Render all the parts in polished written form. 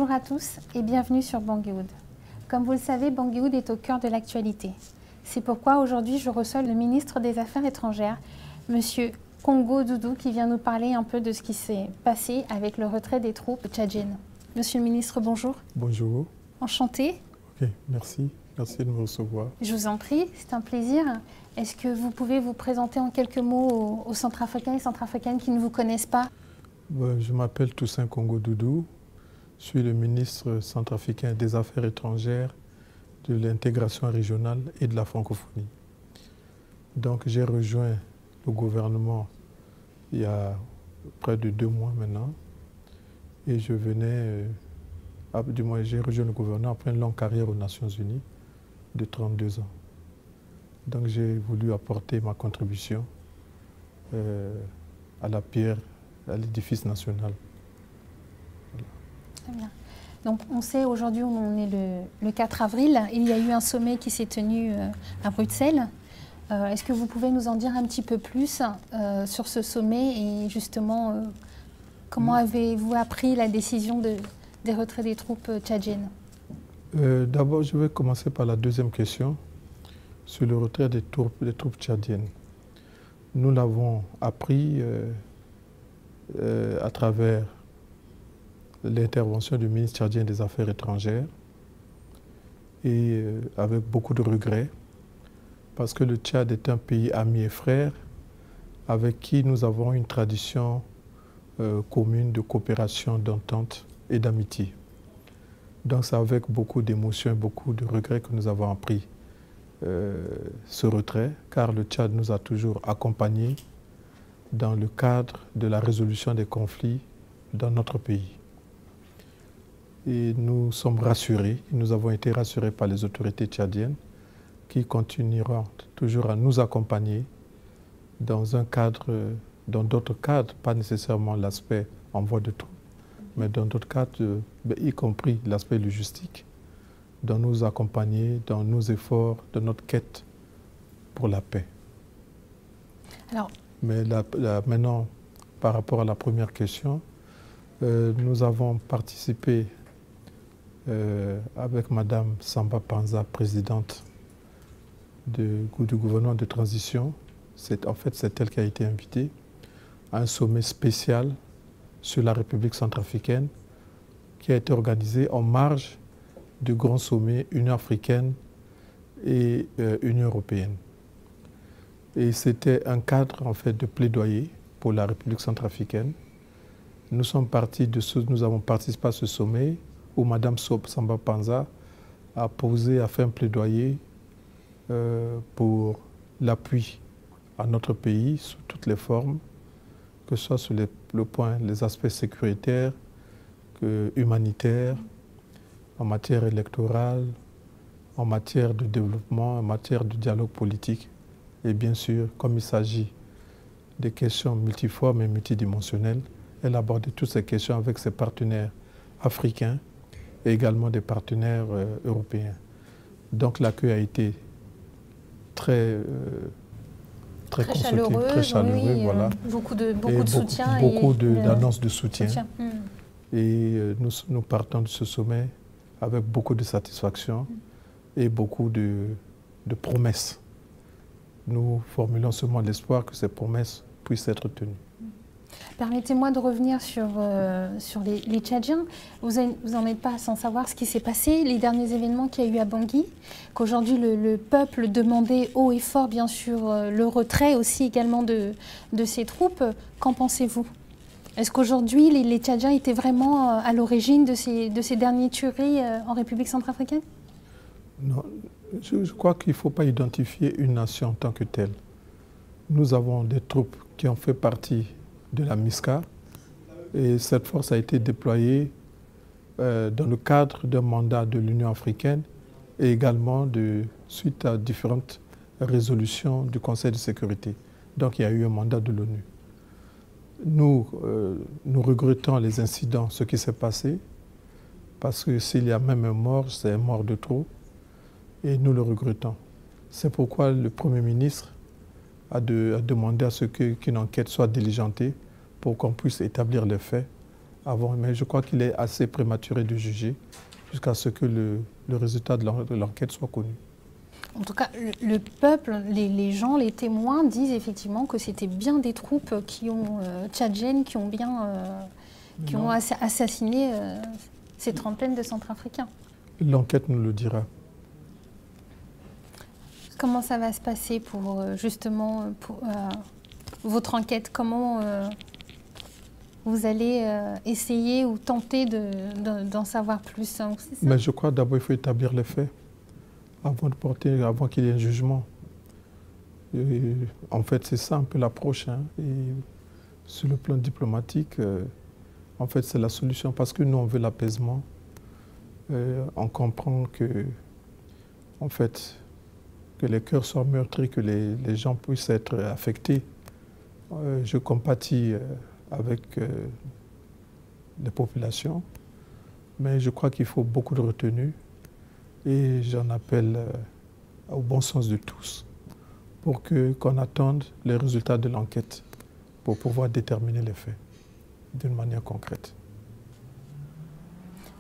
Bonjour à tous et bienvenue sur Bangui-Wood. Comme vous le savez, Bangui-Wood est au cœur de l'actualité. C'est pourquoi aujourd'hui je reçois le ministre des Affaires étrangères, Monsieur Congo Doudou, qui vient nous parler un peu de ce qui s'est passé avec le retrait des troupes tchadiennes. Monsieur le ministre, bonjour. Bonjour. Enchanté. Ok, merci. Merci de me recevoir. Je vous en prie, c'est un plaisir. Est-ce que vous pouvez vous présenter en quelques mots aux Centrafricains et Centrafricaines qui ne vous connaissent pas? Je m'appelle Toussaint Congo Doudou. Je suis le ministre centrafricain des Affaires étrangères, de l'intégration régionale et de la francophonie. Donc j'ai rejoint le gouvernement il y a près de 2 mois maintenant. Et je venais, du moins j'ai rejoint le gouvernement après une longue carrière aux Nations Unies de 32 ans. Donc j'ai voulu apporter ma contribution à la pierre, à l'édifice national. Voilà. Très bien. Donc on sait aujourd'hui, on est le 4 avril, il y a eu un sommet qui s'est tenu à Bruxelles. Est-ce que vous pouvez nous en dire un petit peu plus sur ce sommet et justement comment avez-vous appris la décision des retraits des troupes tchadiennes? D'abord, je vais commencer par la deuxième question sur le retrait des troupes tchadiennes. Nous l'avons appris à travers l'intervention du ministre tchadien des Affaires étrangères et avec beaucoup de regrets parce que le Tchad est un pays ami et frère avec qui nous avons une tradition commune de coopération, d'entente et d'amitié. Donc c'est avec beaucoup d'émotion et beaucoup de regrets que nous avons appris ce retrait, car le Tchad nous a toujours accompagnés dans le cadre de la résolution des conflits dans notre pays. Et nous sommes rassurés, nous avons été rassurés par les autorités tchadiennes qui continueront toujours à nous accompagner dans un cadre, dans d'autres cadres, pas nécessairement l'aspect envoi de troupes, mais dans d'autres cadres, y compris l'aspect logistique, dans nous accompagner dans nos efforts, dans notre quête pour la paix. Alors, mais maintenant, par rapport à la première question, nous avons participé avec Madame Samba Panza, présidente du gouvernement de transition. En fait, c'est elle qui a été invitée à un sommet spécial sur la République centrafricaine qui a été organisé en marge du grand sommet Union africaine et Union européenne. Et c'était un cadre en fait de plaidoyer pour la République centrafricaine. Nous avons participé à ce sommet où Mme Samba Panza a fait un plaidoyer pour l'appui à notre pays sous toutes les formes, que ce soit sur les aspects sécuritaires, humanitaires, en matière électorale, en matière de développement, en matière de dialogue politique. Et bien sûr, comme il s'agit des questions multiformes et multidimensionnelles, elle a abordé toutes ces questions avec ses partenaires africains et également des partenaires européens. Donc l'accueil a été très chaleureux, très chaleureux, oui, voilà. Beaucoup de soutien. Beaucoup d'annonces de soutien. Mm. Et nous partons de ce sommet avec beaucoup de satisfaction et beaucoup de promesses. Nous formulons seulement l'espoir que ces promesses puissent être tenues. Permettez-moi de revenir sur les Tchadiens. Vous n'en êtes pas sans savoir ce qui s'est passé, les derniers événements qu'il y a eu à Bangui, qu'aujourd'hui le peuple demandait haut et fort, bien sûr, le retrait aussi également de ces troupes. Qu'en pensez-vous? Est-ce qu'aujourd'hui les Tchadiens étaient vraiment à l'origine de ces dernières tueries en République centrafricaine? Non, je crois qu'il ne faut pas identifier une nation en tant que telle. Nous avons des troupes qui ont fait partie de la MISCA et cette force a été déployée dans le cadre d'un mandat de l'Union africaine et également suite à différentes résolutions du Conseil de sécurité. Donc il y a eu un mandat de l'ONU. Nous regrettons les incidents, ce qui s'est passé, parce que s'il y a même un mort, c'est un mort de trop, et nous le regrettons. C'est pourquoi le Premier ministre a demandé à ce qu'une enquête soit diligentée pour qu'on puisse établir les faits avant, mais je crois qu'il est assez prématuré de juger jusqu'à ce que le résultat de l'enquête soit connu. En tout cas, le peuple, les gens, les témoins disent effectivement que c'était bien des troupes tchadiennes qui ont assassiné ces trentaines de Centrafricains. L'enquête nous le dira. Comment ça va se passer pour justement votre enquête? Comment vous allez essayer ou tenter d'en savoir plus, hein, c'est ça? Mais je crois d'abord il faut établir les faits avant qu'il y ait un jugement. Et en fait, c'est ça un peu l'approche. Hein. Et sur le plan diplomatique, en fait, c'est la solution parce que nous, on veut l'apaisement. On comprend que, en fait, que les cœurs soient meurtris, que les gens puissent être affectés. Je compatis avec les populations, mais je crois qu'il faut beaucoup de retenue et j'en appelle au bon sens de tous pour qu'on attende les résultats de l'enquête pour pouvoir déterminer les faits d'une manière concrète.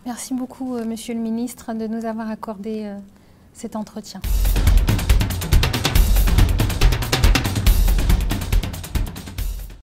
Merci beaucoup, Monsieur le Ministre, de nous avoir accordé cet entretien.